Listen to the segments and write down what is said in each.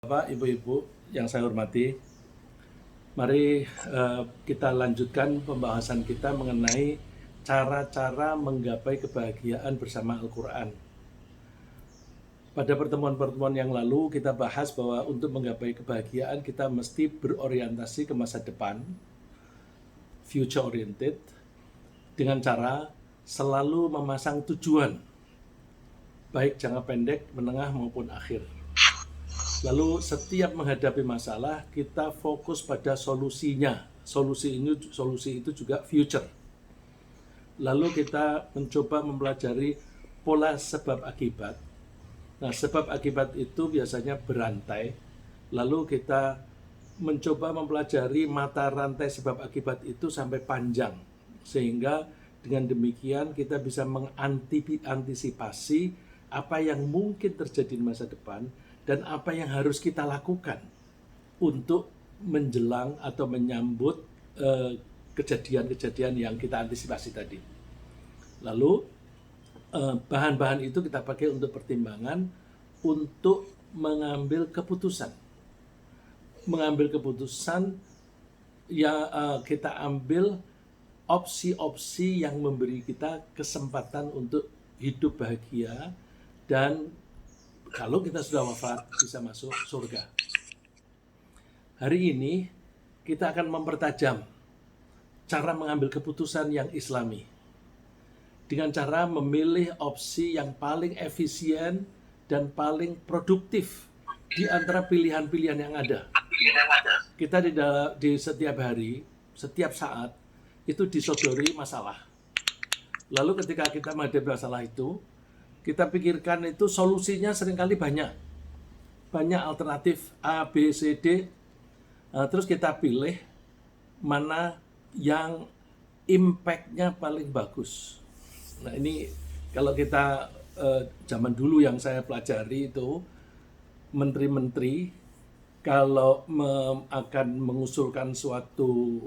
Bapak, Ibu-ibu yang saya hormati, mari kita lanjutkan pembahasan kita mengenai cara-cara menggapai kebahagiaan bersama Al-Quran. Pada pertemuan-pertemuan yang lalu kita bahas bahwa untuk menggapai kebahagiaan kita mesti berorientasi ke masa depan, future oriented, dengan cara selalu memasang tujuan, baik jangka pendek, menengah maupun akhir. Lalu setiap menghadapi masalah kita fokus pada solusinya. Solusi itu juga future. Lalu kita mencoba mempelajari pola sebab akibat. Nah, sebab akibat itu biasanya berantai. Lalu kita mencoba mempelajari mata rantai sebab akibat itu sampai panjang. Sehingga dengan demikian kita bisa mengantisipasi apa yang mungkin terjadi di masa depan dan apa yang harus kita lakukan untuk menjelang atau menyambut kejadian-kejadian yang kita antisipasi tadi. Lalu bahan-bahan itu kita pakai untuk pertimbangan untuk mengambil keputusan. Mengambil keputusan ya kita ambil opsi-opsi yang memberi kita kesempatan untuk hidup bahagia dan kalau kita sudah wafat bisa masuk surga. Hari ini kita akan mempertajam cara mengambil keputusan yang islami dengan cara memilih opsi yang paling efisien dan paling produktif di antara pilihan-pilihan yang ada. Kita di setiap hari, setiap saat itu disodori masalah. Lalu ketika kita menghadapi masalah itu, kita pikirkan itu solusinya seringkali banyak alternatif A, B, C, D. Terus kita pilih mana yang impact-nya paling bagus. Nah ini kalau kita zaman dulu yang saya pelajari itu menteri-menteri kalau akan mengusulkan suatu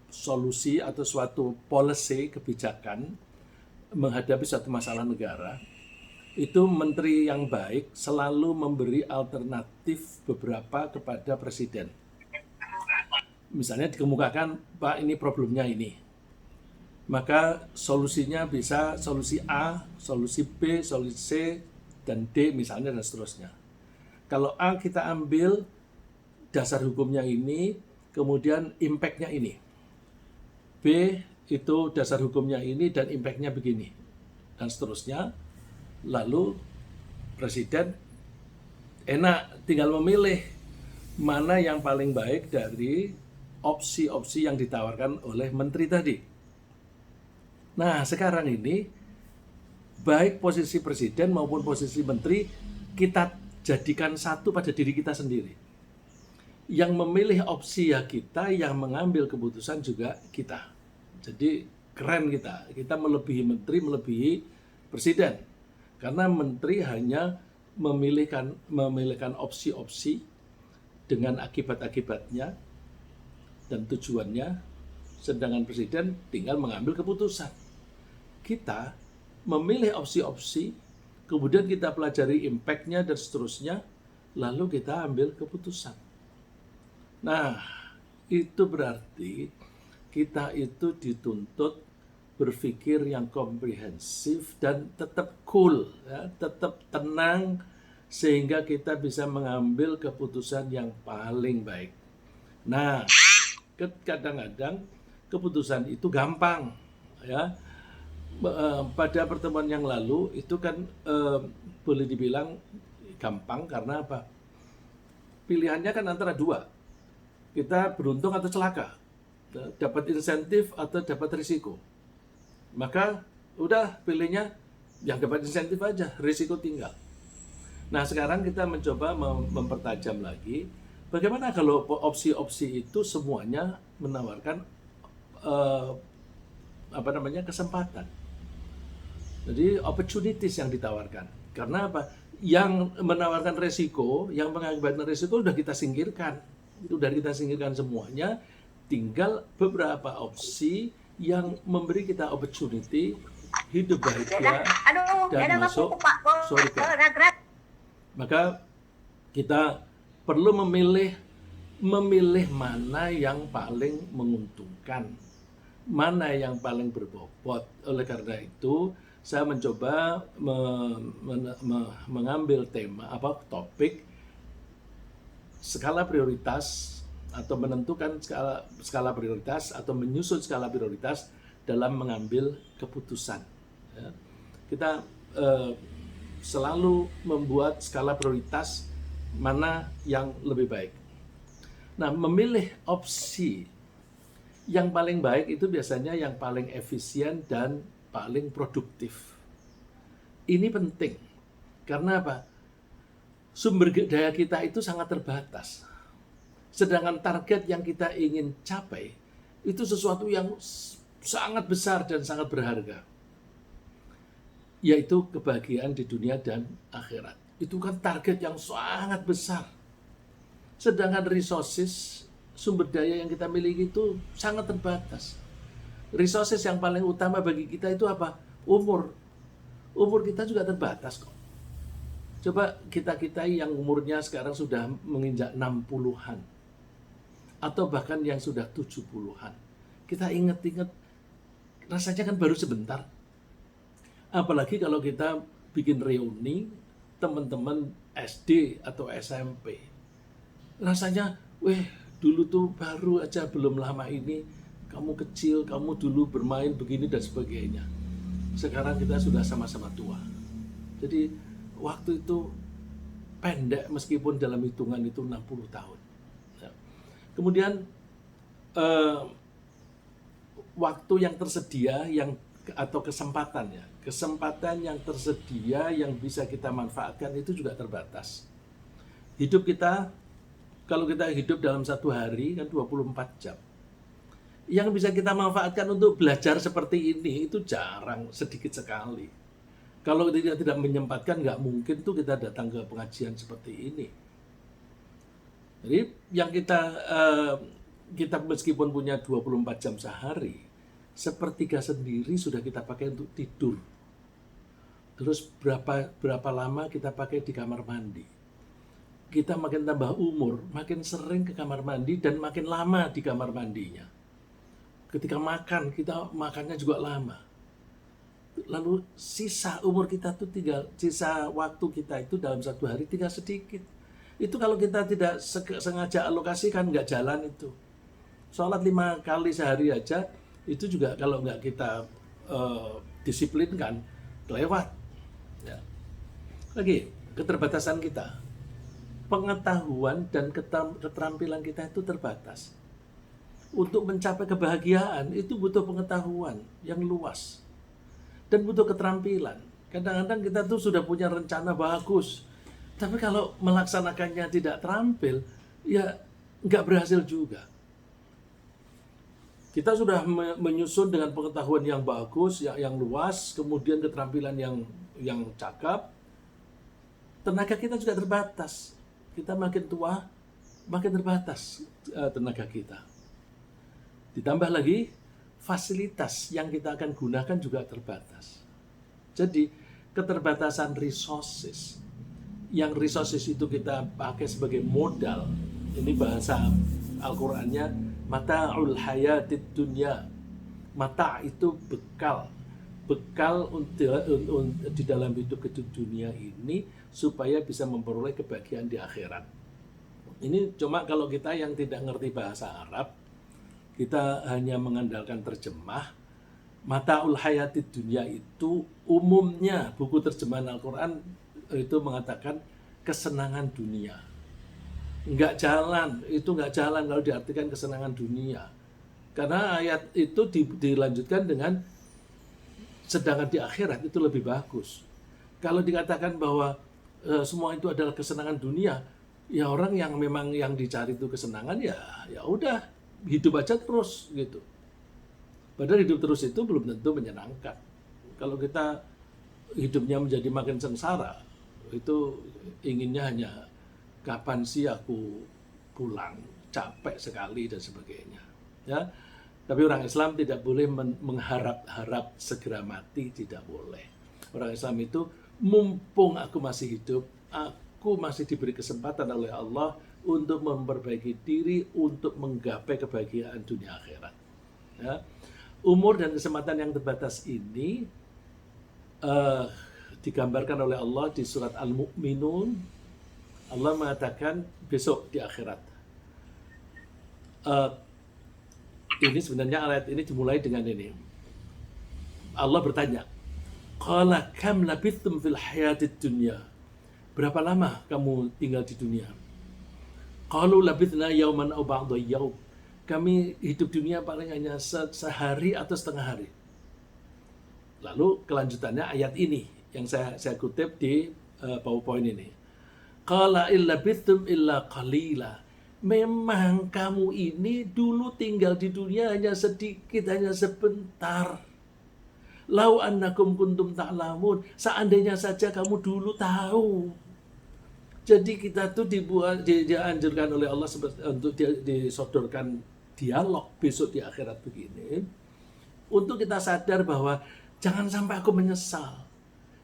solusi atau suatu policy kebijakan menghadapi suatu masalah negara, itu menteri yang baik selalu memberi alternatif beberapa kepada presiden. Misalnya dikemukakan, Pak ini problemnya ini. Maka solusinya bisa solusi A, solusi B, solusi C, dan D misalnya dan seterusnya. Kalau A kita ambil dasar hukumnya ini, kemudian impact-nya ini. B itu dasar hukumnya ini dan impact-nya begini. Dan seterusnya. Lalu presiden enak tinggal memilih mana yang paling baik dari opsi-opsi yang ditawarkan oleh menteri tadi. Nah, sekarang ini baik posisi presiden maupun posisi menteri kita jadikan satu pada diri kita sendiri. Yang memilih opsi ya kita, yang mengambil keputusan juga kita. Jadi keren kita melebihi menteri, melebihi presiden. Karena menteri hanya memilihkan opsi-opsi dengan akibat-akibatnya dan tujuannya, sedangkan presiden tinggal mengambil keputusan. Kita memilih opsi-opsi, kemudian kita pelajari impact-nya dan seterusnya, lalu kita ambil keputusan. Nah, itu berarti kita itu dituntut berpikir yang komprehensif dan tetap cool, ya, tetap tenang sehingga kita bisa mengambil keputusan yang paling baik. Nah, kadang-kadang keputusan itu gampang, ya. Pada pertemuan yang lalu itu kan boleh dibilang gampang karena apa? Pilihannya kan antara dua, kita beruntung atau celaka, dapat insentif atau dapat risiko. Maka udah pilihnya yang dapat insentif aja, risiko tinggal. Nah sekarang kita mencoba mempertajam lagi, bagaimana kalau opsi-opsi itu semuanya menawarkan kesempatan. Jadi opportunities yang ditawarkan. Karena apa? Yang menawarkan resiko, yang mengakibatkan resiko sudah kita singkirkan. Itu sudah kita singkirkan semuanya, tinggal beberapa opsi yang memberi kita opportunity hidup bahagia dan masuk surga. Maka kita perlu memilih mana yang paling menguntungkan, mana yang paling berbobot. Oleh karena itu, saya mencoba mengambil topik skala prioritas, atau menentukan skala prioritas, atau menyusun skala prioritas dalam mengambil keputusan. Ya. Kita selalu membuat skala prioritas mana yang lebih baik. Nah, memilih opsi yang paling baik itu biasanya yang paling efisien dan paling produktif. Ini penting. Karena apa? Sumber daya kita itu sangat terbatas. Sedangkan target yang kita ingin capai itu sesuatu yang sangat besar dan sangat berharga. Yaitu kebahagiaan di dunia dan akhirat. Itu kan target yang sangat besar. Sedangkan resources, sumber daya yang kita miliki itu sangat terbatas. Resources yang paling utama bagi kita itu apa? Umur. Umur kita juga terbatas kok. Coba kita yang umurnya sekarang sudah menginjak 60-an. Atau bahkan yang sudah 70-an. Kita ingat-ingat, rasanya kan baru sebentar. Apalagi kalau kita bikin reuni, teman-teman SD atau SMP. Rasanya, dulu tuh baru aja, belum lama ini, kamu kecil, kamu dulu bermain begini dan sebagainya. Sekarang kita sudah sama-sama tua. Jadi waktu itu pendek meskipun dalam hitungan itu 60 tahun. Ya. Kemudian waktu yang tersedia atau kesempatan yang tersedia yang bisa kita manfaatkan itu juga terbatas. Hidup kita, kalau kita hidup dalam satu hari kan 24 jam. Yang bisa kita manfaatkan untuk belajar seperti ini itu jarang, sedikit sekali. Kalau tidak menyempatkan, nggak mungkin tuh kita datang ke pengajian seperti ini. Jadi yang kita meskipun punya 24 jam sehari, sepertiga sendiri sudah kita pakai untuk tidur. Terus berapa lama kita pakai di kamar mandi. Kita makin tambah umur, makin sering ke kamar mandi dan makin lama di kamar mandinya. Ketika makan, kita makannya juga lama. Lalu sisa umur kita tuh sisa waktu kita itu dalam satu hari tinggal sedikit. Itu kalau kita tidak sengaja alokasikan, nggak jalan itu. Sholat 5 kali sehari aja, itu juga kalau nggak kita disiplinkan, kelewat. Ya. Lagi, keterbatasan kita. Pengetahuan dan keterampilan kita itu terbatas. Untuk mencapai kebahagiaan itu butuh pengetahuan yang luas. Dan butuh keterampilan. Kadang-kadang kita tuh sudah punya rencana bagus. Tapi kalau melaksanakannya tidak terampil, ya nggak berhasil juga. Kita sudah menyusun dengan pengetahuan yang bagus, yang luas, kemudian keterampilan yang cakep. Tenaga kita juga terbatas. Kita makin tua, makin terbatas tenaga kita. Ditambah lagi, fasilitas yang kita akan gunakan juga terbatas. Jadi, keterbatasan resources. Yang resources itu kita pakai sebagai modal. Ini bahasa Al-Qur'annya, mata'ul hayatid dunya. Mata' itu bekal. Bekal di dalam hidup dunia ini supaya bisa memperoleh kebahagiaan di akhirat. Ini cuma kalau kita yang tidak ngerti bahasa Arab, kita hanya mengandalkan terjemah. Mata'ul hayatid dunya itu umumnya buku terjemahan Al-Quran itu mengatakan kesenangan dunia. Nggak jalan kalau diartikan kesenangan dunia. Karena ayat itu dilanjutkan dengan sedangkan di akhirat itu lebih bagus. Kalau dikatakan bahwa semua itu adalah kesenangan dunia, ya orang yang memang yang dicari itu kesenangan, ya udah hidup aja terus gitu. Padahal hidup terus itu belum tentu menyenangkan. Kalau kita hidupnya menjadi makin sengsara, itu inginnya hanya kapan sih aku pulang, capek sekali dan sebagainya. Ya. Tapi orang Islam tidak boleh mengharap-harap segera mati, tidak boleh. Orang Islam itu mumpung aku masih hidup, aku masih diberi kesempatan oleh Allah untuk memperbaiki diri, untuk menggapai kebahagiaan dunia akhirat. Ya. Umur dan kesempatan yang terbatas ini digambarkan oleh Allah di surat Al-Mu'minun. Allah mengatakan besok di akhirat. Ini sebenarnya ayat ini dimulai dengan ini. Allah bertanya, qala kam labithtum fil hayatid dunya. Berapa lama kamu tinggal di dunia? Qalu labithna yauman aw ba'dha yaum. Kami hidup dunia paling hanya sehari atau setengah hari. Lalu kelanjutannya ayat ini yang saya kutip di PowerPoint ini. Qala illa bithum illa qalila. Memang kamu ini dulu tinggal di dunia hanya sedikit, hanya sebentar. Lau annakum kuntum ta'lamun. Seandainya saja kamu dulu tahu. Jadi kita tuh dianjurkan oleh Allah untuk disodorkan dialog besok di akhirat begini. Untuk kita sadar bahwa jangan sampai aku menyesal.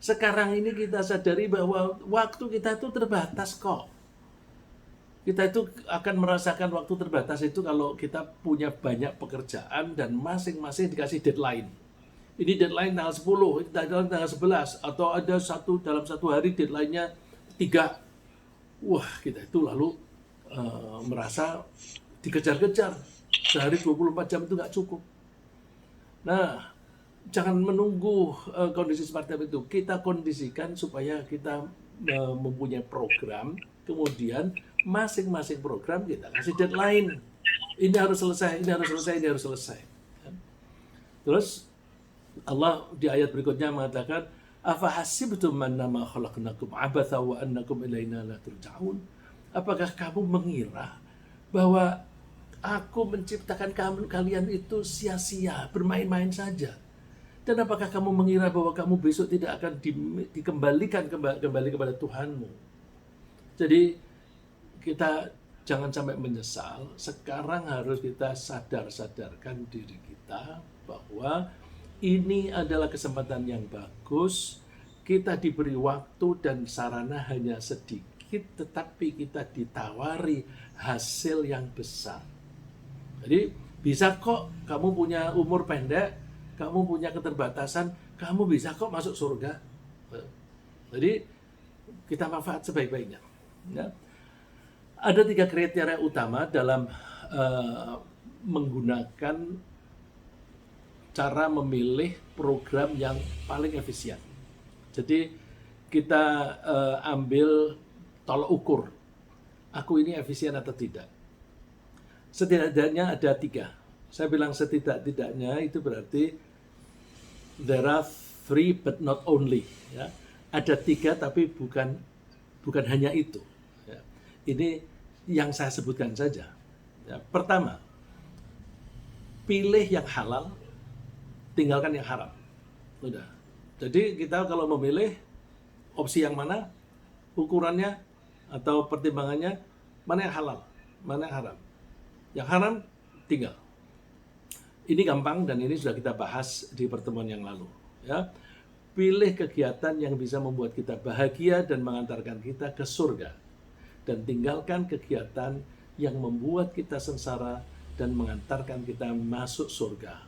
Sekarang ini kita sadari bahwa waktu kita itu terbatas kok. Kita itu akan merasakan waktu terbatas itu kalau kita punya banyak pekerjaan dan masing-masing dikasih deadline. Ini deadline tanggal 10, ini deadline tanggal 11, atau ada dalam satu hari deadline-nya 3. Wah, kita itu lalu merasa dikejar-kejar. Sehari 24 jam itu nggak cukup. Nah, jangan menunggu kondisi seperti itu. Kita kondisikan supaya kita mempunyai program, kemudian masing-masing program kita kasih deadline. Ini harus selesai, ini harus selesai, ini harus selesai. Terus Allah di ayat berikutnya mengatakan, afa hasibtum annama khalaqnakum abatha wa annakum ilaina la turja'un. Apakah kamu mengira bahwa aku menciptakan kalian itu sia-sia, bermain-main saja? Dan apakah kamu mengira bahwa kamu besok tidak akan dikembalikan kembali kepada Tuhanmu? Jadi kita jangan sampai menyesal. Sekarang harus kita sadarkan diri kita bahwa ini adalah kesempatan yang bagus. Kita diberi waktu dan sarana hanya sedikit, tetapi kita ditawari hasil yang besar. Jadi bisa kok kamu punya umur pendek, kamu punya keterbatasan, kamu bisa kok masuk surga. Jadi kita manfaat sebaik-baiknya. Ya. Ada 3 kriteria utama dalam menggunakan cara memilih program yang paling efisien. Jadi kita ambil tolok ukur. Aku ini efisien atau tidak. Setidaknya ada 3. Saya bilang setidak-tidaknya itu berarti there are 3 but not only. Ya. Ada 3 tapi bukan hanya itu. Ya. Ini yang saya sebutkan saja. Ya. Pertama, pilih yang halal, tinggalkan yang haram. Udah. Jadi kita kalau memilih opsi yang mana, ukurannya atau pertimbangannya, mana yang halal, mana yang haram. Yang haram tinggal. Ini gampang dan ini sudah kita bahas di pertemuan yang lalu. Ya. Pilih kegiatan yang bisa membuat kita bahagia dan mengantarkan kita ke surga. Dan tinggalkan kegiatan yang membuat kita sengsara dan mengantarkan kita masuk surga.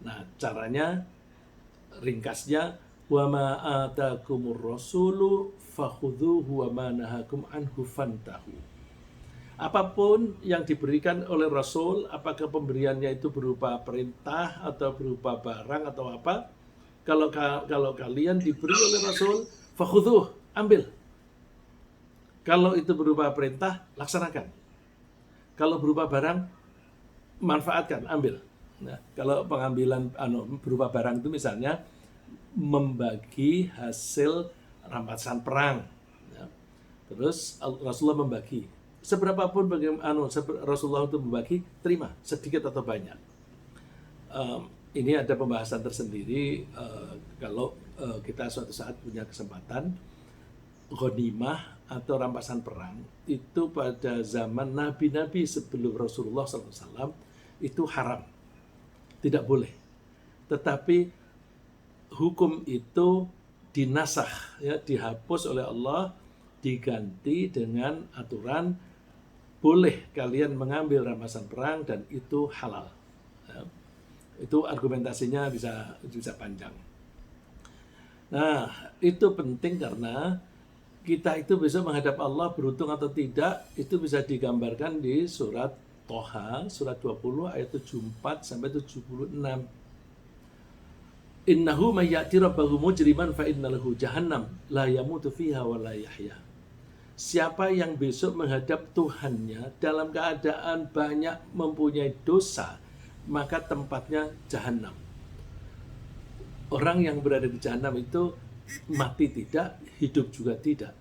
Nah, caranya ringkasnya, wa ma atakumur rasulu fakhudhuhu wa ma nahakum anhu fantahu. Apapun yang diberikan oleh Rasul, apakah pemberiannya itu berupa perintah atau berupa barang atau apa, kalau kalian diberi oleh Rasul, fakhudhuh, ambil. Kalau itu berupa perintah, laksanakan. Kalau berupa barang, manfaatkan, ambil. Nah, kalau pengambilan berupa barang itu misalnya membagi hasil rampasan perang. Ya. Terus Rasulullah membagi. Seberapapun Rasulullah itu membagi, terima sedikit atau banyak. Ini ada pembahasan tersendiri kalau kita suatu saat punya kesempatan. Ghanimah atau rampasan perang itu pada zaman nabi-nabi sebelum Rasulullah SAW itu haram, tidak boleh. Tetapi hukum itu dinasakh, ya, dihapus oleh Allah, diganti dengan aturan boleh kalian mengambil rampasan perang dan itu halal. Ya, itu argumentasinya bisa panjang. Nah, itu penting karena kita itu besok menghadap Allah beruntung atau tidak, itu bisa digambarkan di surat Toha, surat 20 ayat 74 sampai 76. Innahu may ya'ti rabbahu mujriman fa innalahu jahannam la yamutu fiha wa la yahya. Siapa yang besok menghadap Tuhannya dalam keadaan banyak mempunyai dosa, maka tempatnya jahanam. Orang yang berada di jahanam itu mati tidak, hidup juga tidak.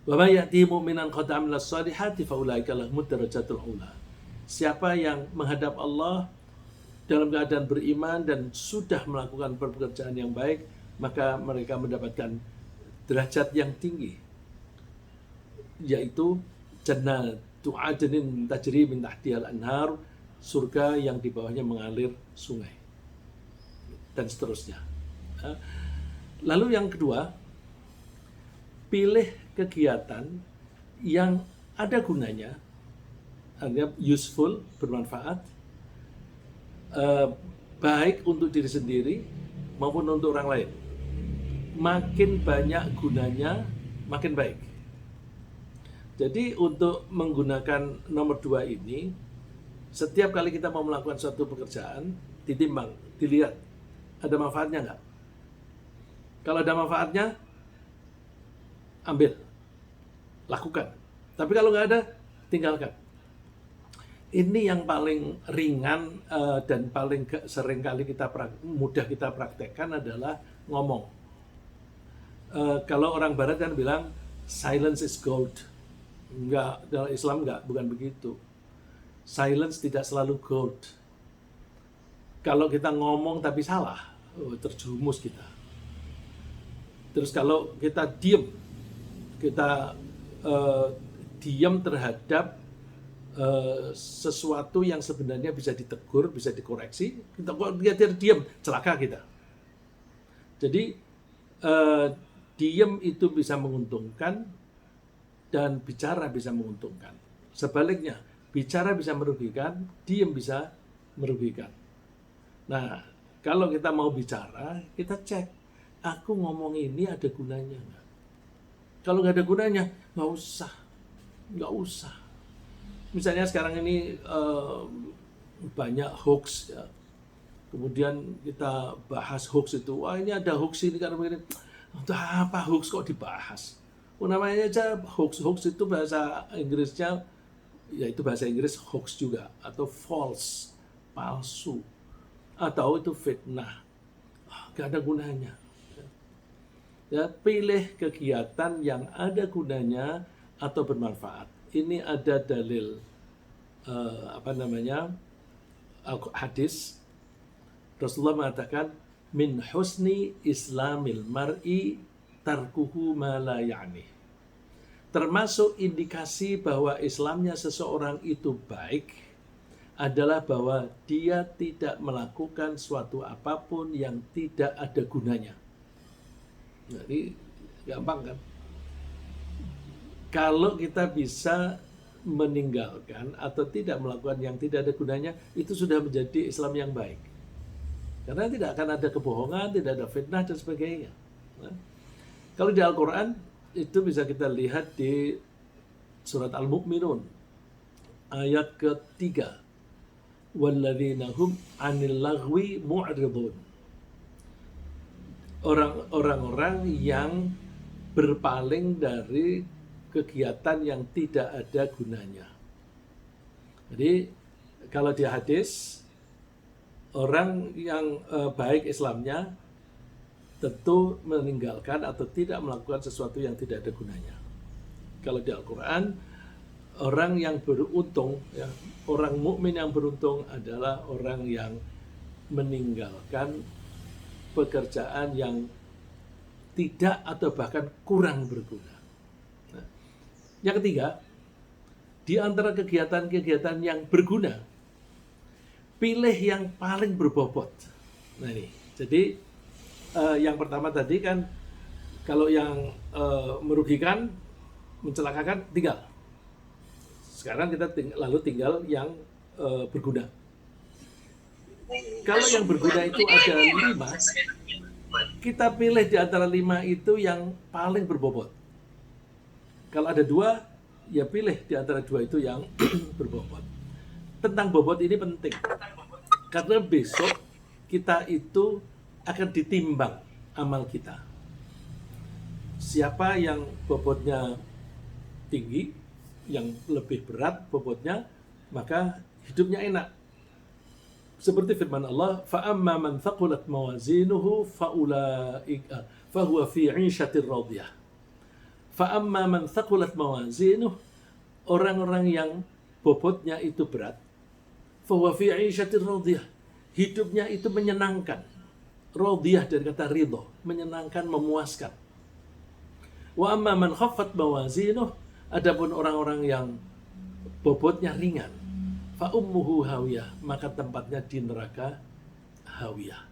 Wa may ya'ti mu'minan qad 'amila shalihati fa ulaika lahumud darajatul ula. Siapa yang menghadap Allah dalam keadaan beriman dan sudah melakukan pekerjaan yang baik, maka mereka mendapatkan derajat yang tinggi, yaitu jannatu adnin tajri min tahtihal anhar, surga yang di bawahnya mengalir sungai, dan seterusnya. Lalu yang kedua, pilih kegiatan yang ada gunanya, artinya useful, bermanfaat, baik untuk diri sendiri maupun untuk orang lain. Makin banyak gunanya, makin baik. Jadi untuk menggunakan nomor 2 ini, setiap kali kita mau melakukan suatu pekerjaan, ditimbang, dilihat, ada manfaatnya nggak? Kalau ada manfaatnya, ambil, lakukan. Tapi kalau nggak ada, tinggalkan. Ini yang paling ringan dan paling sering kali mudah kita praktekkan adalah ngomong. Kalau orang Barat kan bilang silence is gold. Enggak, dalam Islam enggak, bukan begitu. Silence tidak selalu gold. Kalau kita ngomong tapi salah, terjerumus kita. Terus kalau kita diam terhadap sesuatu yang sebenarnya bisa ditegur, bisa dikoreksi, kita diam, celaka kita. Jadi diam itu bisa menguntungkan dan bicara bisa menguntungkan. Sebaliknya, bicara bisa merugikan, diam bisa merugikan. Nah, kalau kita mau bicara, kita cek, aku ngomong ini ada gunanya nggak? Kalau nggak ada gunanya, nggak usah. Misalnya sekarang ini banyak hoax, ya. Kemudian kita bahas hoax itu, wah ini ada hoax ini karena begini. Untuk apa hoax kok dibahas? Namanya aja hoax itu bahasa Inggrisnya, yaitu bahasa Inggris hoax juga, atau false, palsu, atau itu fitnah. Gak ada gunanya. Ya, pilih kegiatan yang ada gunanya atau bermanfaat. Ini ada dalil hadis. Rasulullah mengatakan min husni islamil mar'i tarkuhu ma la ya'ni. Termasuk indikasi bahwa Islamnya seseorang itu baik adalah bahwa dia tidak melakukan suatu apapun yang tidak ada gunanya. Nah, ini gampang kan? Kalau kita bisa meninggalkan atau tidak melakukan yang tidak ada gunanya, itu sudah menjadi Islam yang baik. Karena tidak akan ada kebohongan, tidak ada fitnah dan sebagainya. Nah, kalau di Al-Quran, itu bisa kita lihat di surat Al-Mu'minun, ayat ke-3. وَالَّذِينَ هُمْ عَنِ اللَّغْوِ مُعْرِضُونَ. Orang-orang yang berpaling dari kegiatan yang tidak ada gunanya. Jadi kalau di hadis, orang yang baik Islamnya tentu meninggalkan atau tidak melakukan sesuatu yang tidak ada gunanya. Kalau di Al-Quran, orang yang beruntung, ya, orang mukmin yang beruntung adalah orang yang meninggalkan pekerjaan yang tidak atau bahkan kurang berguna. Yang ketiga, di antara kegiatan-kegiatan yang berguna, pilih yang paling berbobot. Nah ini, jadi yang pertama tadi kan, kalau yang merugikan, mencelakakan, tinggal. Sekarang kita lalu tinggal yang berguna. Kalau yang berguna itu ada 5, kita pilih di antara 5 itu yang paling berbobot. Kalau ada 2, ya pilih di antara 2 itu yang berbobot. Tentang bobot ini penting, karena besok kita itu akan ditimbang amal kita. Siapa yang bobotnya tinggi, yang lebih berat bobotnya, maka hidupnya enak. Seperti firman Allah, فَأَمَّا مَنْ ثَقُلَتْ مَوَازِينُهُ فَهُوَ فِي عِيشَةٍ رَاضِيَةٍ. فَأَمَّا مَنْ ثَقُلَتْ مَوَازِينُهُ, orang-orang yang bobotnya itu berat, فَهُوَ فِي عِيشَةٍ رَاضِيَةٍ, hidupnya itu menyenangkan. Radiyah dari kata ridho, menyenangkan, memuaskan. وَأَمَّا مَنْ خَفَّتْ مَوَازِينُهُ, adapun orang-orang yang bobotnya ringan, fa'ummuhu hawiyah, maka tempatnya di neraka hawiyah.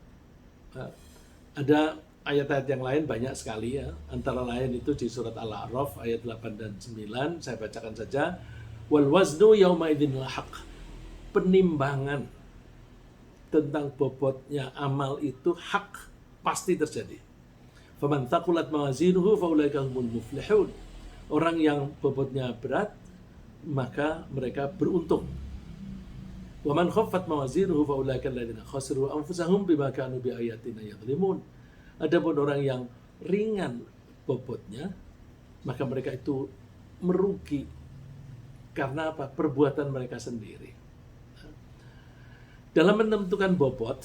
Ada ayat-ayat yang lain banyak sekali ya. Antara lain itu di surat Al-A'raf ayat 8 dan 9, saya bacakan saja. Wal waznu yauma idzin lahaq. Penimbangan tentang bobotnya amal itu hak, pasti terjadi. Faman thaqulat mawazinuhu faulaika humul muflihun. Orang yang bobotnya berat, maka mereka beruntung. Wa man khaffat mawazinuhu fa ulaika alladziina khasiru anfusahum bima kanu biayatina yadhlimun. Adapun orang yang ringan bobotnya, maka mereka itu merugi karena apa? Perbuatan mereka sendiri. Dalam menentukan bobot,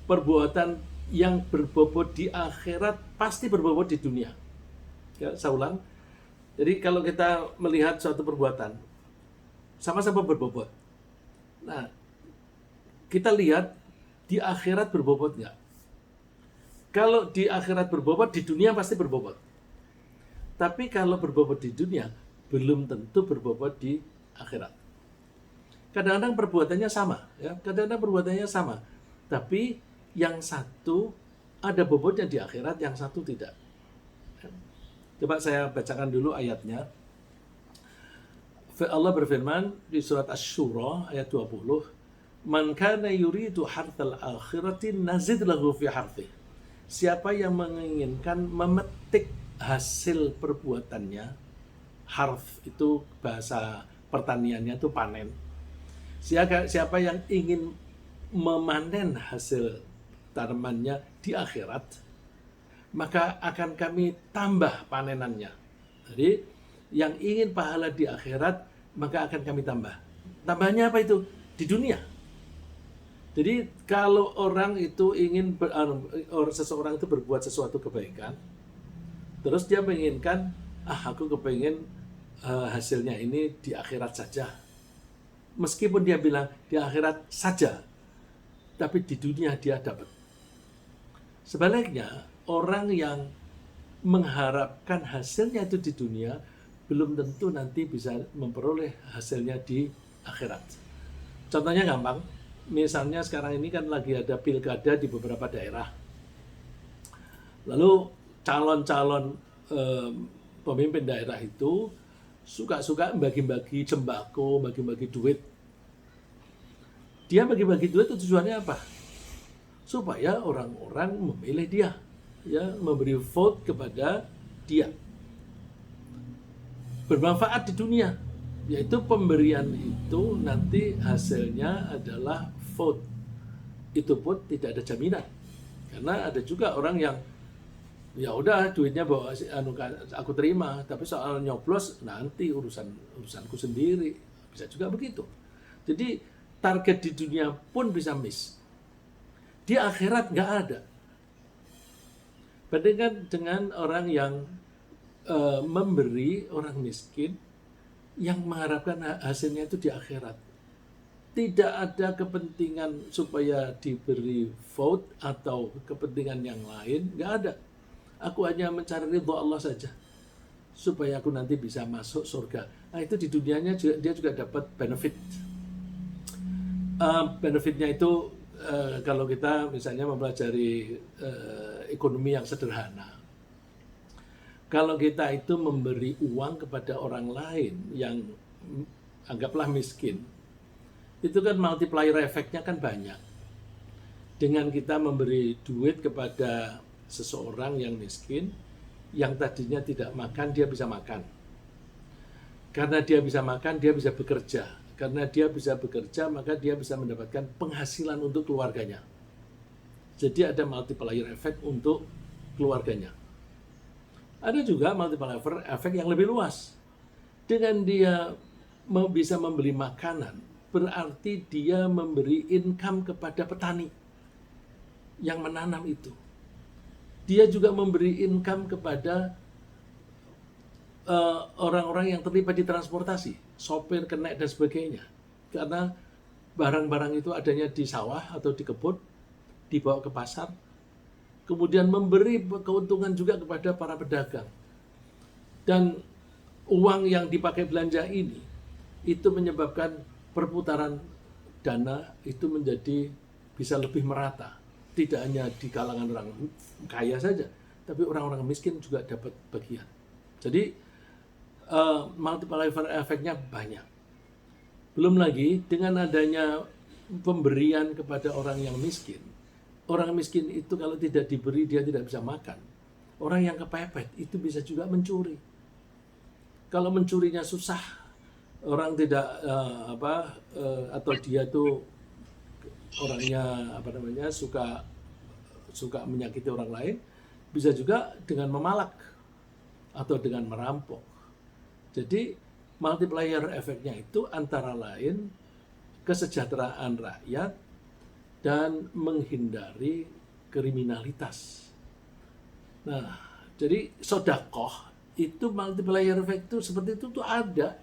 perbuatan yang berbobot di akhirat pasti berbobot di dunia. Ya, saya ulang. Jadi kalau kita melihat suatu perbuatan sama-sama berbobot. Nah, kita lihat di akhirat berbobot nggak? Kalau di akhirat berbobot, di dunia pasti berbobot. Tapi kalau berbobot di dunia, belum tentu berbobot di akhirat. Kadang-kadang perbuatannya sama, ya. Kadang-kadang perbuatannya sama. Tapi yang satu ada bobotnya di akhirat, yang satu tidak. Coba saya bacakan dulu ayatnya. Allah berfirman di surat Asy-Syura ayat 20, "Man kana yuridu harthal akhirati nazid lahu fi harthi." Siapa yang menginginkan memetik hasil perbuatannya, harth itu bahasa pertaniannya itu panen. Siapa yang ingin memanen hasil tanamannya di akhirat, maka akan kami tambah panenannya. Jadi yang ingin pahala di akhirat, maka akan kami tambah. Tambahnya apa itu? Di dunia. Jadi kalau orang itu ingin seseorang itu berbuat sesuatu kebaikan, terus dia menginginkan, aku kepengen hasilnya ini di akhirat saja. Meskipun dia bilang di akhirat saja, tapi di dunia dia dapat. Sebaliknya, orang yang mengharapkan hasilnya itu di dunia, belum tentu nanti bisa memperoleh hasilnya di akhirat. Contohnya gampang, misalnya sekarang ini kan lagi ada pilkada di beberapa daerah. Lalu calon-calon pemimpin daerah itu suka-suka bagi-bagi sembako, bagi-bagi duit. Dia bagi-bagi duit itu tujuannya apa? Supaya orang-orang memilih dia, ya, memberi vote kepada dia. Bermanfaat di dunia, yaitu pemberian itu nanti hasilnya adalah vote. Itu pun tidak ada jaminan, karena ada juga orang yang ya udah duitnya bawa aku terima, tapi soal nyoblos nanti urusanku sendiri, bisa juga begitu. Jadi target di dunia pun bisa miss, di akhirat nggak ada. Bandingkan dengan orang yang memberi, orang miskin yang mengharapkan hasilnya itu di akhirat. Tidak ada kepentingan supaya diberi vote atau kepentingan yang lain, nggak ada. Aku hanya mencari ridho Allah saja, supaya aku nanti bisa masuk surga. Nah itu di dunianya dia juga dapat benefit. Benefitnya itu kalau kita misalnya mempelajari ekonomi yang sederhana. Kalau kita itu memberi uang kepada orang lain yang anggaplah miskin, itu kan multiplier efeknya kan banyak. Dengan kita memberi duit kepada seseorang yang miskin, yang tadinya tidak makan, dia bisa makan. Karena dia bisa makan, dia bisa bekerja. Karena dia bisa bekerja, maka dia bisa mendapatkan penghasilan untuk keluarganya. Jadi ada multiplier effect untuk keluarganya. Ada juga multiplier effect yang lebih luas. Dengan dia bisa membeli makanan, berarti dia memberi income kepada petani yang menanam itu. Dia juga memberi income kepada orang-orang yang terlibat di transportasi, sopir, kenek, dan sebagainya. Karena barang-barang itu adanya di sawah atau di kebun, dibawa ke pasar, kemudian memberi keuntungan juga kepada para pedagang. Dan uang yang dipakai belanja ini, itu menyebabkan perputaran dana itu menjadi bisa lebih merata. Tidak hanya di kalangan orang kaya saja, tapi orang-orang miskin juga dapat bagian. Jadi multiplier efeknya banyak. Belum lagi dengan adanya pemberian kepada orang yang miskin. Orang miskin itu kalau tidak diberi dia tidak bisa makan. Orang yang kepepet itu bisa juga mencuri. Kalau mencurinya susah, orang tidak atau dia tuh orangnya suka menyakiti orang lain, bisa juga dengan memalak atau dengan merampok. Jadi multiplier efeknya itu antara lain kesejahteraan rakyat dan menghindari kriminalitas. Nah, jadi sedekah itu multiplier effect itu seperti itu tuh ada.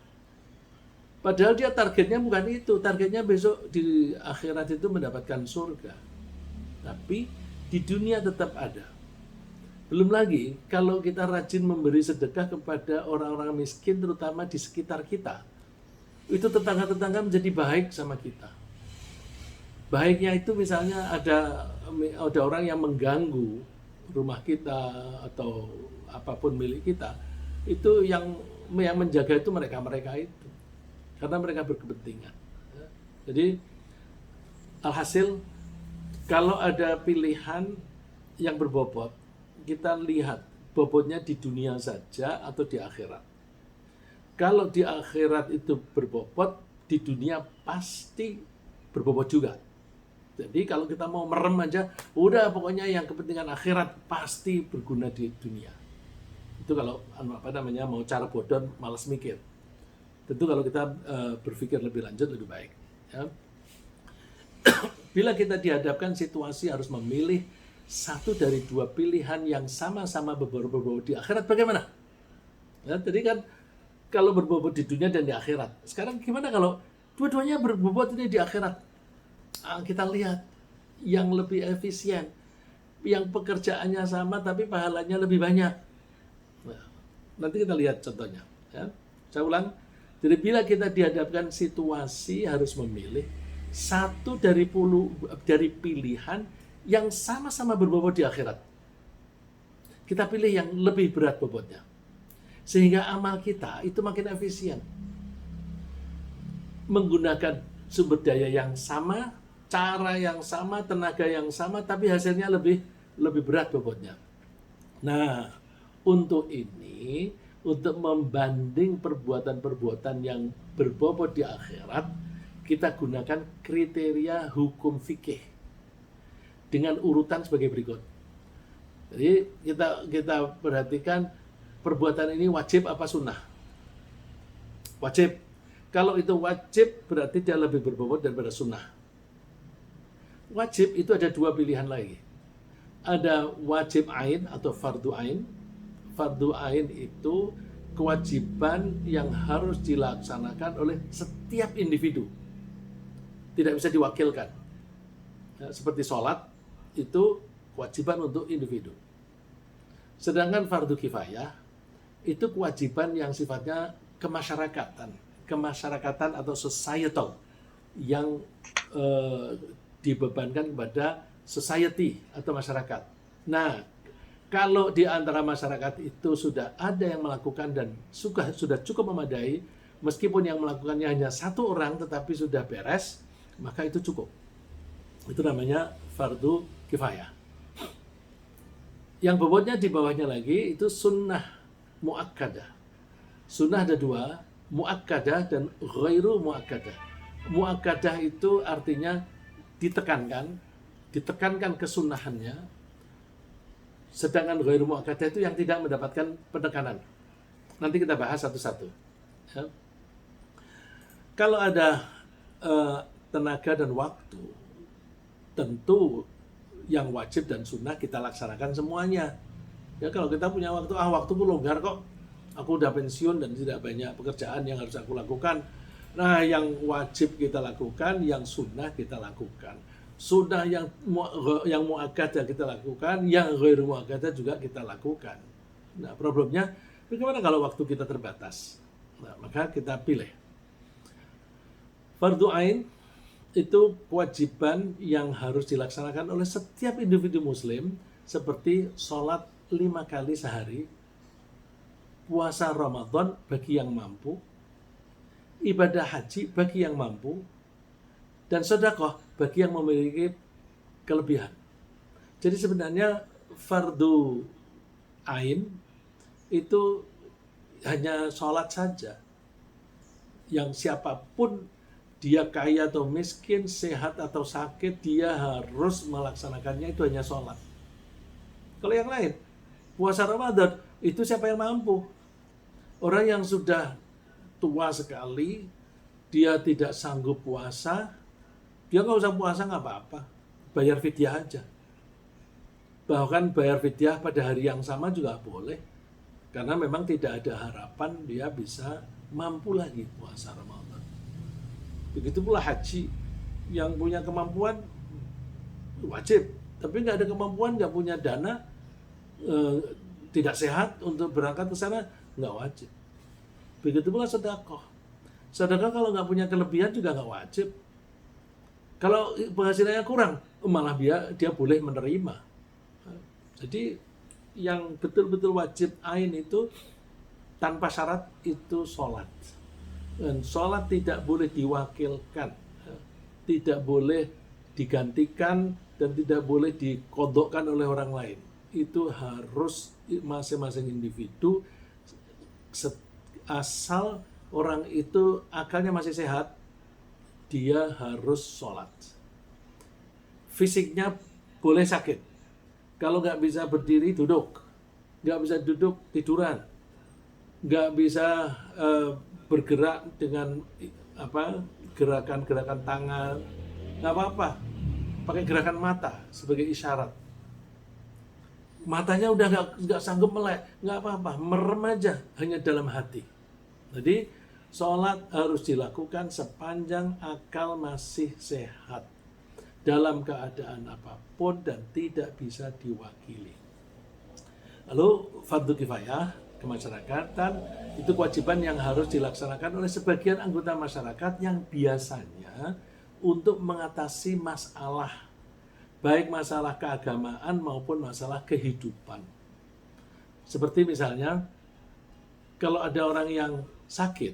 Padahal dia targetnya bukan itu, targetnya besok di akhirat itu mendapatkan surga. Tapi di dunia tetap ada. Belum lagi kalau kita rajin memberi sedekah kepada orang-orang miskin terutama di sekitar kita. Itu tetangga-tetangga menjadi baik sama kita. Baiknya itu misalnya ada orang yang mengganggu rumah kita atau apapun milik kita, itu yang menjaga itu mereka itu. Karena mereka berkepentingan. Jadi alhasil kalau ada pilihan yang berbobot, kita lihat bobotnya di dunia saja atau di akhirat. Kalau di akhirat itu berbobot, di dunia pasti berbobot juga. Jadi kalau kita mau merem aja, udah pokoknya yang kepentingan akhirat pasti berguna di dunia. Itu kalau mau cara bodoh, malas mikir. Tentu kalau kita berpikir lebih lanjut lebih baik. Ya. Bila kita dihadapkan situasi harus memilih satu dari dua pilihan yang sama-sama berbobot di akhirat, bagaimana? Ya, tadi kan kalau berbobot di dunia dan di akhirat. Sekarang gimana kalau dua-duanya berbobot ini di akhirat? Kita lihat yang lebih efisien, yang pekerjaannya sama tapi pahalanya lebih banyak. Nah, nanti kita lihat contohnya. Ya. Saya ulang. Jadi bila kita dihadapkan situasi harus memilih satu dari pilihan yang sama-sama berbobot di akhirat. Kita pilih yang lebih berat bobotnya. Sehingga amal kita itu makin efisien. Menggunakan sumber daya yang sama, cara yang sama, tenaga yang sama, tapi hasilnya lebih berat bobotnya. Nah, untuk ini, untuk membanding perbuatan-perbuatan yang berbobot di akhirat, kita gunakan kriteria hukum fikih dengan urutan sebagai berikut. Jadi kita perhatikan perbuatan ini wajib apa sunnah? Wajib. Kalau itu wajib berarti dia lebih berbobot daripada sunnah. Wajib itu ada dua pilihan lagi. Ada wajib ain atau fardu ain. Fardu ain itu kewajiban yang harus dilaksanakan oleh setiap individu. Tidak bisa diwakilkan. Ya, seperti sholat, itu kewajiban untuk individu. Sedangkan fardu kifayah, itu kewajiban yang sifatnya kemasyarakatan atau societal, yang dibebankan kepada society atau masyarakat. Nah, kalau di antara masyarakat itu sudah ada yang melakukan dan sudah cukup memadai, meskipun yang melakukannya hanya satu orang tetapi sudah beres, maka itu cukup. Itu namanya fardu kifayah. Yang bobotnya di bawahnya lagi itu sunnah muakkadah. Sunnah ada dua, muakkadah dan ghairu muakkadah. Muakkadah itu artinya ditekankan kesunahannya. Sedangkan ghairu muakkadah itu yang tidak mendapatkan penekanan. Nanti kita bahas satu-satu. Ya. Kalau ada tenaga dan waktu, tentu yang wajib dan sunnah kita laksanakan semuanya. Ya kalau kita punya waktuku longgar kok, aku udah pensiun dan tidak banyak pekerjaan yang harus aku lakukan. Nah, yang wajib kita lakukan, yang sunnah kita lakukan. Sunnah yang muakkadah kita lakukan, yang ghairu muakkadah juga kita lakukan. Nah, problemnya bagaimana kalau waktu kita terbatas? Nah, maka kita pilih. Fardhu ain itu kewajiban yang harus dilaksanakan oleh setiap individu muslim, seperti sholat 5 kali sehari, puasa Ramadan bagi yang mampu, ibadah haji bagi yang mampu, dan sedekah bagi yang memiliki kelebihan. Jadi sebenarnya fardhu ain itu hanya sholat saja, yang siapapun dia kaya atau miskin, sehat atau sakit, dia harus melaksanakannya, itu hanya sholat. Kalau yang lain, puasa Ramadan, itu siapa yang mampu? Orang yang sudah tua sekali, dia tidak sanggup puasa, dia nggak usah puasa nggak apa-apa, bayar fidyah aja. Bahkan bayar fidyah pada hari yang sama juga boleh, karena memang tidak ada harapan dia bisa mampu lagi puasa Ramadan. Begitu pula haji, yang punya kemampuan wajib, tapi nggak ada kemampuan, nggak punya dana, tidak sehat untuk berangkat ke sana, nggak wajib. Begitu pula sedekah. Sedekah kalau nggak punya kelebihan juga nggak wajib. Kalau penghasilannya kurang, malah dia boleh menerima. Jadi yang betul-betul wajib ain itu tanpa syarat itu sholat. Dan sholat tidak boleh diwakilkan, tidak boleh digantikan, dan tidak boleh dikodokkan oleh orang lain. Itu harus masing-masing individu, asal orang itu akalnya masih sehat, dia harus sholat. Fisiknya boleh sakit, kalau nggak bisa berdiri duduk, nggak bisa duduk tiduran, nggak bisa bergerak dengan gerakan-gerakan tangan, nggak apa-apa, pakai gerakan mata sebagai isyarat. Matanya udah nggak sanggup melek, nggak apa-apa, merem aja, hanya dalam hati. Jadi sholat harus dilakukan sepanjang akal masih sehat, dalam keadaan apapun dan tidak bisa diwakili. Lalu fardhu kifayah kemasyarakatan itu kewajiban yang harus dilaksanakan oleh sebagian anggota masyarakat yang biasanya untuk mengatasi masalah, baik masalah keagamaan maupun masalah kehidupan. Seperti misalnya, kalau ada orang yang sakit,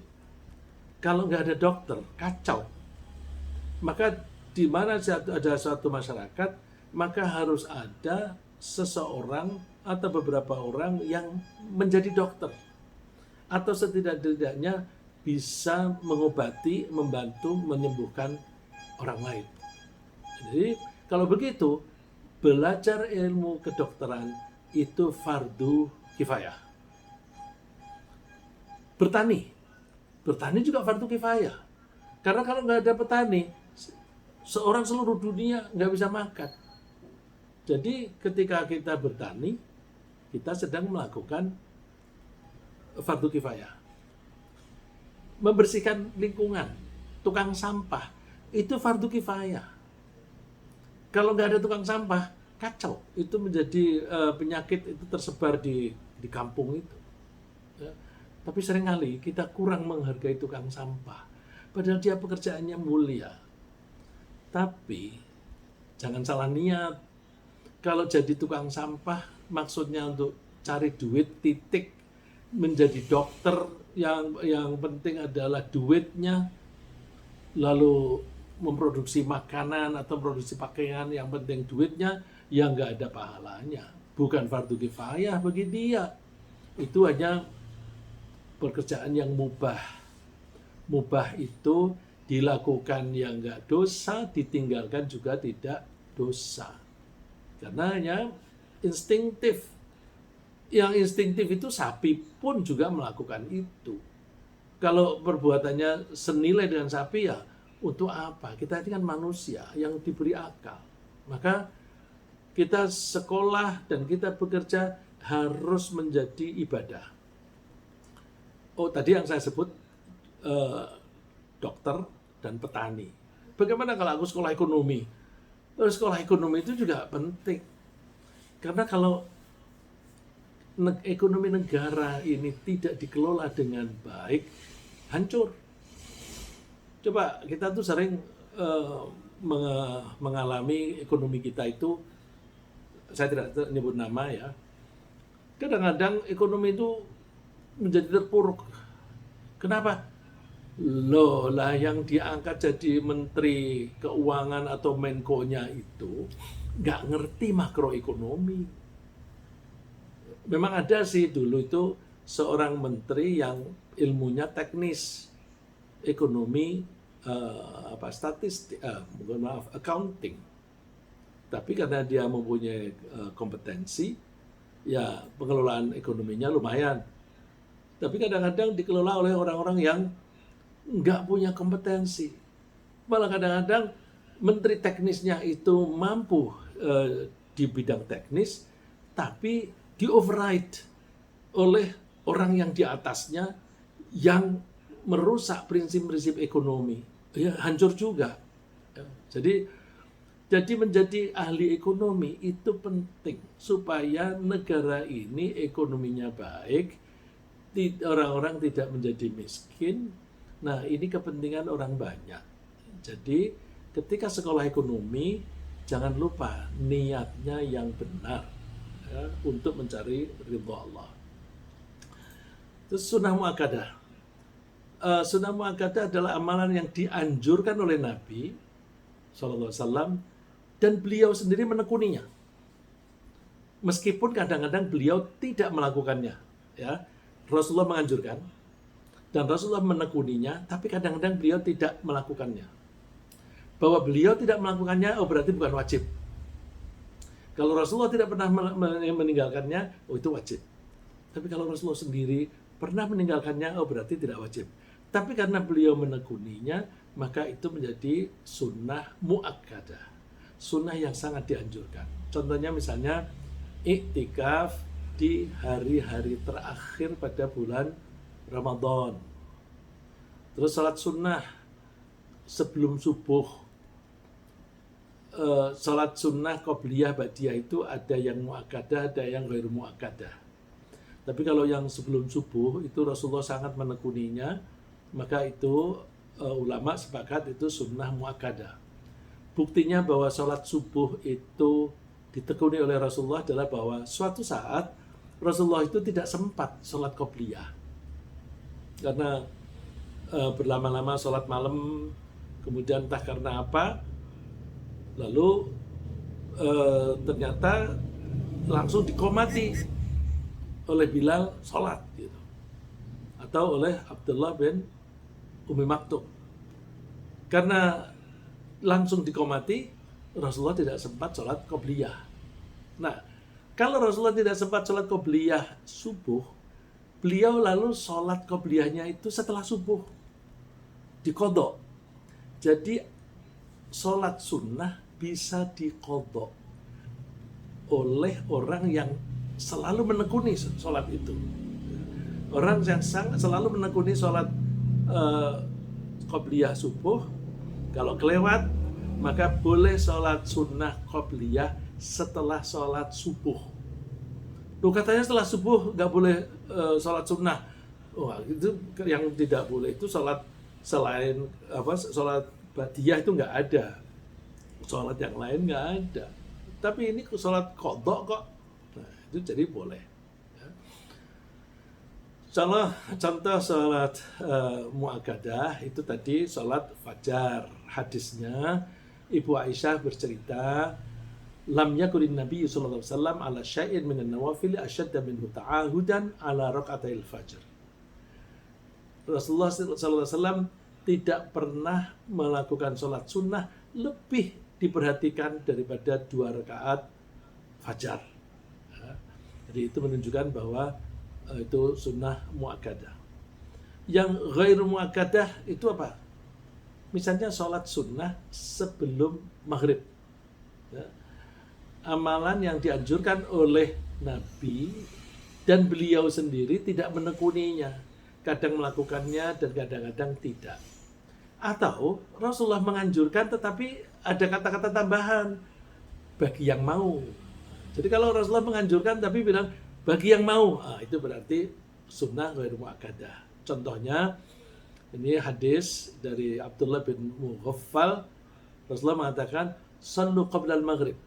kalau nggak ada dokter, kacau. Maka di mana ada suatu masyarakat, maka harus ada seseorang atau beberapa orang yang menjadi dokter, atau setidak-tidaknya bisa mengobati, membantu, menyembuhkan orang lain. Jadi kalau begitu, belajar ilmu kedokteran itu fardu kifayah. Bertani juga fardu kifayah. Karena kalau nggak ada petani, seorang seluruh dunia nggak bisa makan. Jadi ketika kita bertani, kita sedang melakukan fardu kifayah. Membersihkan lingkungan, tukang sampah, itu fardu kifayah. Kalau nggak ada tukang sampah, kacau. Itu menjadi penyakit itu tersebar di kampung itu. Ya. Tapi seringkali kita kurang menghargai tukang sampah. Padahal dia pekerjaannya mulia. Tapi jangan salah niat. Kalau jadi tukang sampah maksudnya untuk cari duit titik, menjadi dokter yang penting adalah duitnya, lalu memproduksi makanan atau produksi pakaian yang penting duitnya, yang nggak ada pahalanya. Bukan fardu kifayah bagi dia. Itu hanya pekerjaan yang mubah. Mubah itu dilakukan yang nggak dosa, ditinggalkan juga tidak dosa. Karena hanya instinktif. Yang instinktif itu sapi pun juga melakukan itu. Kalau perbuatannya senilai dengan sapi, ya untuk apa? Kita ini kan manusia yang diberi akal. Maka kita sekolah dan kita bekerja harus menjadi ibadah. Oh, tadi yang saya sebut dokter dan petani. Bagaimana kalau aku sekolah ekonomi? Sekolah ekonomi itu juga penting. Karena kalau ekonomi negara ini tidak dikelola dengan baik, hancur. Coba kita tuh sering mengalami ekonomi kita itu, saya tidak menyebut nama ya, kadang-kadang ekonomi itu menjadi terpuruk. Kenapa? Loh lah, yang diangkat jadi menteri keuangan atau menko-nya itu nggak ngerti makroekonomi. Memang ada sih dulu itu seorang menteri yang ilmunya teknis, ekonomi, statistik, accounting. Tapi karena dia mempunyai kompetensi, ya pengelolaan ekonominya lumayan. Tapi kadang-kadang dikelola oleh orang-orang yang nggak punya kompetensi. Malah kadang-kadang menteri teknisnya itu mampu di bidang teknis, tapi di-override oleh orang yang di atasnya yang merusak prinsip-prinsip ekonomi. Ya, hancur juga. Jadi menjadi ahli ekonomi itu penting supaya negara ini ekonominya baik, orang-orang tidak menjadi miskin. Nah, ini kepentingan orang banyak. Jadi ketika sekolah ekonomi, jangan lupa niatnya yang benar, ya, untuk mencari ridha Allah. Terus sunnah muakkadah. Sunnah muakkadah adalah amalan yang dianjurkan oleh Nabi SAW dan beliau sendiri menekuninya. Meskipun kadang-kadang beliau tidak melakukannya, ya. Rasulullah menganjurkan dan Rasulullah menekuninya, tapi kadang-kadang beliau tidak melakukannya. Bahwa beliau tidak melakukannya, oh berarti bukan wajib. Kalau Rasulullah tidak pernah meninggalkannya, oh itu wajib. Tapi kalau Rasulullah sendiri pernah meninggalkannya, oh berarti tidak wajib. Tapi karena beliau menekuninya, maka itu menjadi sunnah muakkadah. Sunnah yang sangat dianjurkan. Contohnya misalnya, iktikaf di hari-hari terakhir pada bulan Ramadan. Terus salat sunnah sebelum subuh. Salat sunnah qobliyah ba'diyah itu ada yang muakkadah, ada yang ghairu muakkadah. Tapi kalau yang sebelum subuh itu Rasulullah sangat menekuninya, maka itu ulama sepakat itu sunnah muakkadah. Buktinya bahwa salat subuh itu ditekuni oleh Rasulullah adalah bahwa suatu saat Rasulullah itu tidak sempat salat qobliyah. Karena berlama-lama salat malam, kemudian entah karena apa, lalu ternyata langsung dikomati oleh Bilal sholat gitu. Atau oleh Abdullah bin Umi Maktum. Karena langsung dikomati, Rasulullah tidak sempat sholat qobliyah. Nah, kalau Rasulullah tidak sempat sholat qobliyah subuh, beliau lalu sholat qobliyahnya itu setelah subuh, diqodho. Jadi sholat sunnah bisa diqodho oleh orang yang selalu menekuni sholat itu. Orang yang selalu menekuni sholat qobliyah subuh, kalau kelewat, maka boleh sholat sunnah qobliyah setelah sholat subuh. Loh, katanya setelah subuh nggak boleh sholat sunnah. Wah, itu yang tidak boleh itu sholat selain sholat ba'diyah itu nggak ada. Sholat yang lain nggak ada. Tapi ini sholat qodho kok. Nah, itu jadi boleh. Contoh sholat muakkadah itu tadi sholat fajar. Hadisnya Ibu Aisyah bercerita, lam yakunin Nabi sallallahu alaihi wasallam ala syai'in minan nawafil asyadda minhu ta'ahudan ala raka'atil fajr. Rasulullah sallallahu alaihi wasallam tidak pernah melakukan sholat sunnah lebih diperhatikan daripada 2 rakaat fajar. Ya. Jadi itu menunjukkan bahwa itu sunnah muakkadah. Yang ghairu muakkadah itu apa? Misalnya sholat sunnah sebelum maghrib. Ya. Amalan yang dianjurkan oleh Nabi dan beliau sendiri tidak menekuninya. Kadang melakukannya dan kadang-kadang tidak. Atau Rasulullah menganjurkan tetapi ada kata-kata tambahan bagi yang mau. Jadi kalau Rasulullah menganjurkan tapi bilang bagi yang mau, itu berarti sunnah ghairu muakkadah. Contohnya ini hadis dari Abdullah bin Mughaffal. Rasulullah mengatakan sallu qabla al-maghrib.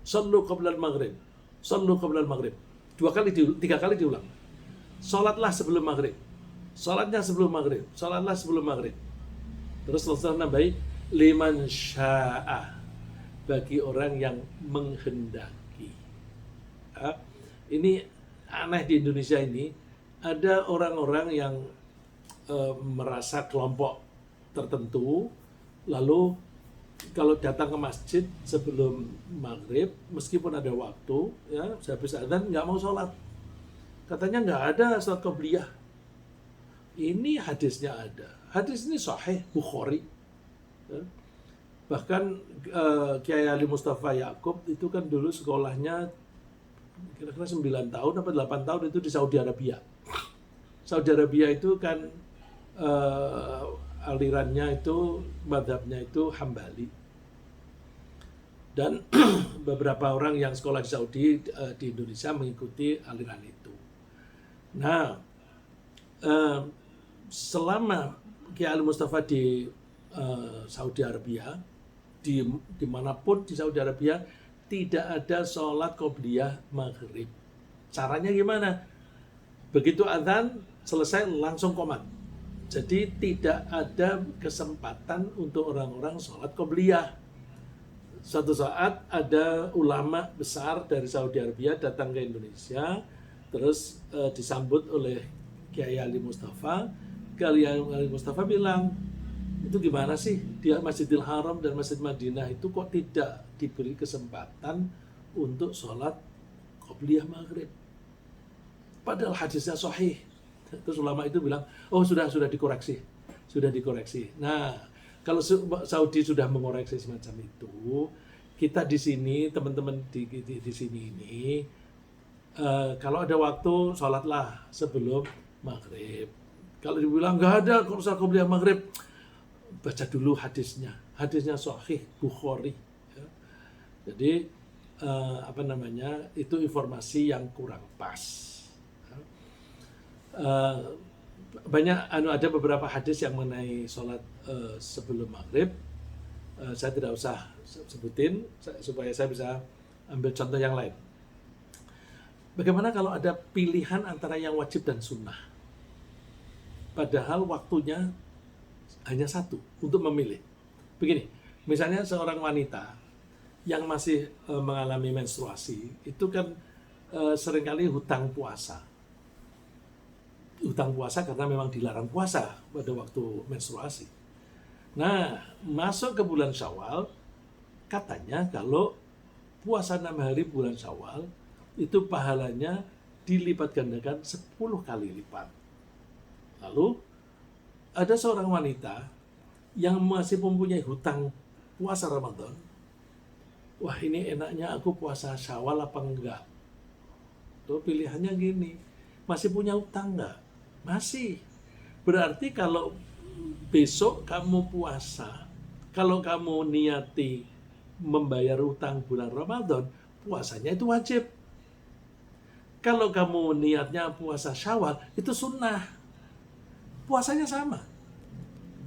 Sallu qabla al-maghrib. Sallu qabla al-maghrib. 3 kali diulang. Salatlah sebelum maghrib. Salatnya sebelum maghrib. Salatlah sebelum maghrib. Terus Rasulullah nambahi liman syaa, bagi orang yang menghendaki. Ini aneh di Indonesia ini, ada orang-orang yang merasa kelompok tertentu, lalu kalau datang ke masjid sebelum maghrib, meskipun ada waktu, ya habis adzan nggak mau sholat. Katanya nggak ada sholat qobliyah. Ini hadisnya ada. Hadis ini sahih Bukhari. Ya. Bahkan Kiai Ali Mustafa Yaakob itu kan dulu sekolahnya kira-kira 9 tahun atau 8 tahun itu di Saudi Arabia. Saudi Arabia itu kan alirannya itu, madhabnya itu Hambali. Dan beberapa orang yang sekolah di Saudi di Indonesia mengikuti aliran itu. Nah, selama Kiai Ali Mustafa di Saudi Arabia, dimanapun di Saudi Arabia, tidak ada sholat qobliyah maghrib. Caranya gimana? Begitu adzan selesai langsung qomat. Jadi tidak ada kesempatan untuk orang-orang sholat qobliyah. Suatu saat ada ulama besar dari Saudi Arabia datang ke Indonesia, terus disambut oleh Kiai Ali Mustafa. Kiai Ali Mustafa bilang, itu gimana sih di Masjidil Haram dan Masjid Madinah itu kok tidak diberi kesempatan untuk sholat qobliyah maghrib? Padahal hadisnya sahih. Terus ulama itu bilang, oh sudah dikoreksi. Nah, kalau Saudi sudah mengoreksi semacam itu, kita di sini, teman-teman di sini ini, kalau ada waktu, sholatlah sebelum maghrib. Kalau dibilang nggak ada kalau sholat qobliyah maghrib, baca dulu hadisnya. Hadisnya sahih Bukhari. Ya. Jadi itu informasi yang kurang pas. Ada beberapa hadis yang mengenai sholat sebelum maghrib. Saya tidak usah sebutin supaya saya bisa ambil contoh yang lain. Bagaimana kalau ada pilihan antara yang wajib dan sunnah? Padahal waktunya hanya satu untuk memilih. Begini, misalnya seorang wanita yang masih mengalami menstruasi, itu kan seringkali hutang puasa. Hutang puasa karena memang dilarang puasa pada waktu menstruasi. Nah, masuk ke bulan Syawal, katanya kalau puasa 6 hari bulan Syawal, itu pahalanya dilipat gandakan 10 kali lipat. Lalu, ada seorang wanita yang masih mempunyai hutang puasa Ramadan. Wah, ini enaknya aku puasa Syawal apa enggak? Tuh pilihannya gini, masih punya hutang enggak? Masih. Berarti kalau besok kamu puasa, kalau kamu niati membayar hutang bulan Ramadan, puasanya itu wajib. Kalau kamu niatnya puasa Syawal, itu sunnah. Puasanya sama.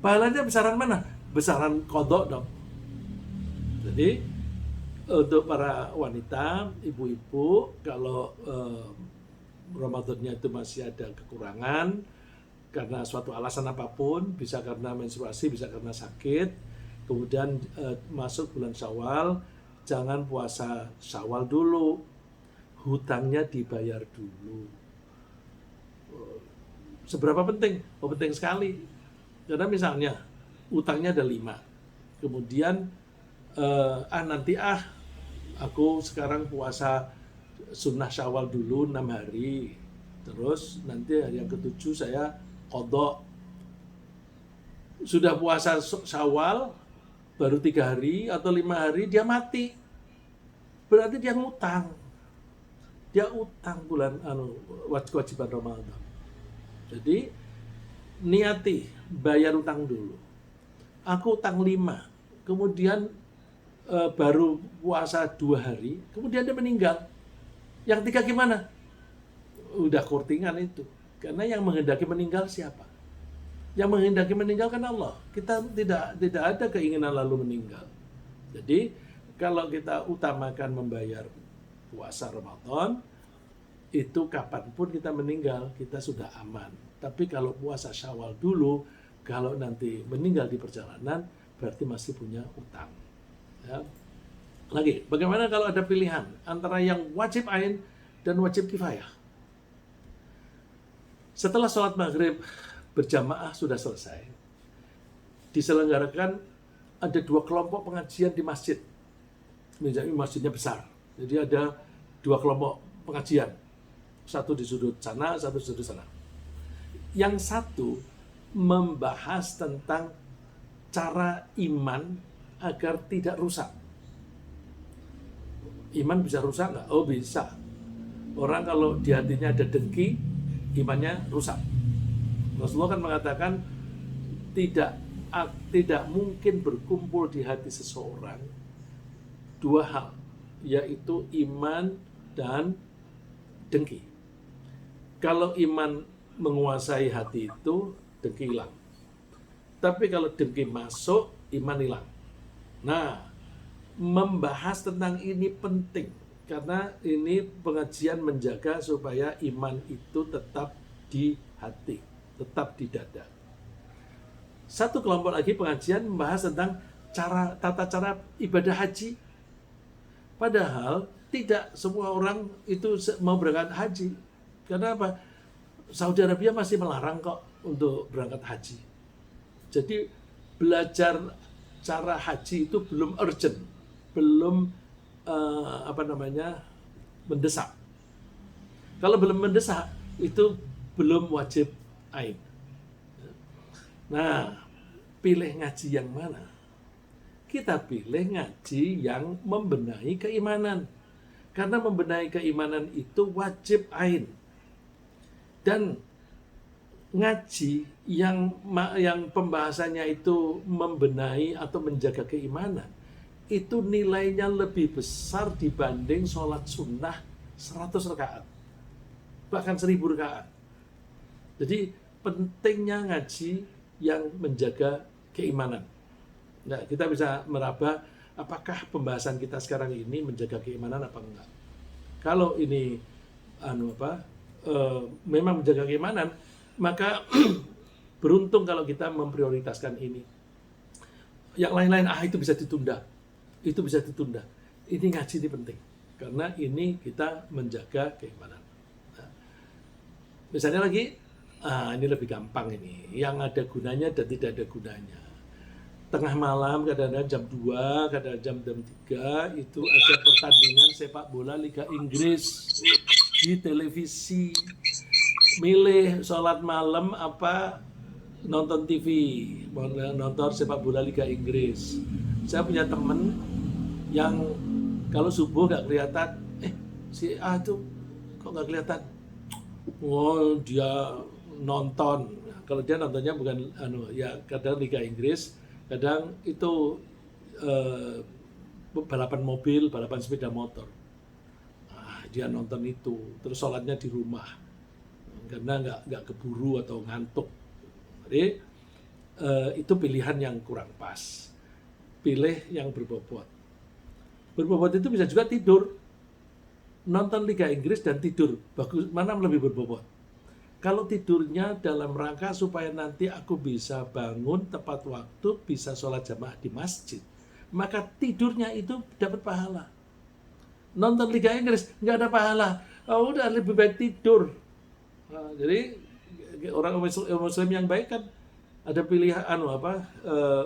Pahalanya besaran mana? Besaran qadha dong. Jadi untuk para wanita, ibu-ibu, kalau Ramadannya itu masih ada kekurangan karena suatu alasan apapun, bisa karena menstruasi, bisa karena sakit, kemudian masuk bulan Syawal, jangan puasa Syawal dulu, hutangnya dibayar dulu. Seberapa penting? Oh, penting sekali. Karena misalnya utangnya ada 5, kemudian nanti aku sekarang puasa sunnah Syawal dulu 6 hari, terus nanti hari yang ke-7 saya qadha. Sudah puasa Syawal baru 3 hari atau 5 hari dia mati, berarti dia ngutang, bulan kewajiban Ramadan. Jadi niati bayar utang dulu. Aku utang 5, kemudian baru puasa 2 hari, kemudian dia meninggal. Yang 3 gimana? Udah kurtingan itu. Karena yang menghendaki meninggal siapa? Yang menghendaki meninggal kan Allah. Kita tidak ada keinginan lalu meninggal. Jadi kalau kita utamakan membayar puasa Ramadan, itu kapanpun kita meninggal, kita sudah aman. Tapi kalau puasa Syawal dulu, kalau nanti meninggal di perjalanan, berarti masih punya utang. Ya. Lagi, bagaimana kalau ada pilihan antara yang wajib ain dan wajib kifayah? Setelah sholat maghrib berjamaah sudah selesai, diselenggarakan ada 2 kelompok pengajian di masjid. Misalnya masjidnya besar, jadi ada 2 kelompok pengajian. Satu di sudut sana, satu di sudut sana. Yang satu membahas tentang cara iman agar tidak rusak. Iman bisa rusak nggak? Oh bisa. Orang kalau di hatinya ada dengki, imannya rusak. Rasulullah kan mengatakan tidak mungkin berkumpul di hati seseorang 2 hal, yaitu iman dan dengki. Kalau iman menguasai hati itu, dengki hilang. Tapi kalau dengki masuk, iman hilang. Nah, membahas tentang ini penting, karena ini pengajian menjaga supaya iman itu tetap di hati, tetap di dada. Satu kelompok lagi pengajian membahas tentang tata cara ibadah haji. Padahal tidak semua orang itu mau berangkat haji. Karena apa? Saudi Arabia masih melarang kok untuk berangkat haji. Jadi belajar cara haji itu belum urgent, belum mendesak. Kalau belum mendesak itu belum wajib ain. Nah, pilih ngaji yang mana? Kita pilih ngaji yang membenahi keimanan. Karena membenahi keimanan itu wajib ain. Dan ngaji yang pembahasannya itu membenahi atau menjaga keimanan, itu nilainya lebih besar dibanding sholat sunnah 100 rakaat, bahkan 1000 rakaat. Jadi pentingnya ngaji yang menjaga keimanan. Nah, kita bisa meraba apakah pembahasan kita sekarang ini menjaga keimanan apa enggak. Kalau ini memang menjaga keimanan, maka beruntung kalau kita memprioritaskan ini. Yang lain-lain itu bisa ditunda. Itu bisa ditunda. Ini ngaji ini penting karena ini kita menjaga keimanan. Nah, misalnya lagi, ini lebih gampang ini. Yang ada gunanya dan tidak ada gunanya. Tengah malam, kadang-kadang jam 2, kadang-kadang jam 3, itu ada pertandingan sepak bola Liga Inggris di televisi. Milih sholat malam apa nonton TV, nonton sepak bola Liga Inggris. Saya punya temen yang kalau subuh nggak kelihatan, si A itu kok nggak kelihatan? Oh, dia nonton. Kalau dia nontonnya bukan kadang Liga Inggris, kadang itu balapan mobil, balapan sepeda motor. Dia nonton itu, terus sholatnya di rumah karena nggak keburu atau ngantuk. Jadi itu pilihan yang kurang pas. Pilih yang berbobot. Berbobot itu bisa juga tidur. nonton Liga Inggris dan tidur, bagus mana lebih berbobot? Kalau tidurnya dalam rangka supaya nanti aku bisa bangun tepat waktu, bisa sholat jamaah di masjid, maka tidurnya itu dapat pahala. Nonton Liga Inggris nggak ada pahala, oh, udah lebih baik tidur. Nah, jadi orang Muslim yang baik kan ada pilihan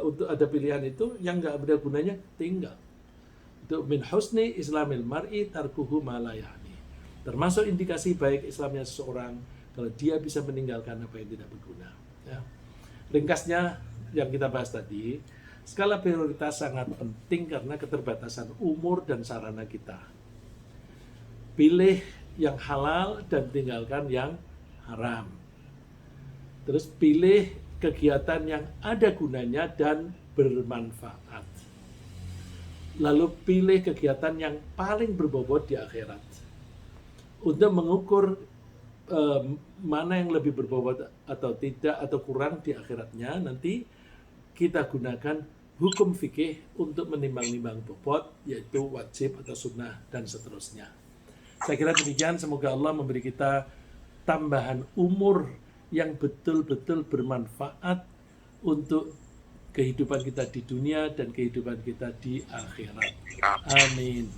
untuk ada pilihan itu yang nggak ada gunanya tinggal. Itu min husni islamil mar'i tarkuhu ma la ya'ni. Termasuk indikasi baik Islamnya seseorang kalau dia bisa meninggalkan apa yang tidak berguna. Ya. Ringkasnya yang kita bahas tadi, skala prioritas sangat penting karena keterbatasan umur dan sarana kita. Pilih yang halal dan tinggalkan yang haram. Terus pilih kegiatan yang ada gunanya dan bermanfaat. Lalu pilih kegiatan yang paling berbobot di akhirat. Untuk mengukur mana yang lebih berbobot atau tidak atau kurang di akhiratnya, nanti kita gunakan hukum fikih untuk menimbang-nimbang bobot, yaitu wajib atau sunnah dan seterusnya. Saya kira demikian, semoga Allah memberi kita tambahan umur yang betul-betul bermanfaat untuk kehidupan kita di dunia dan kehidupan kita di akhirat. Amin.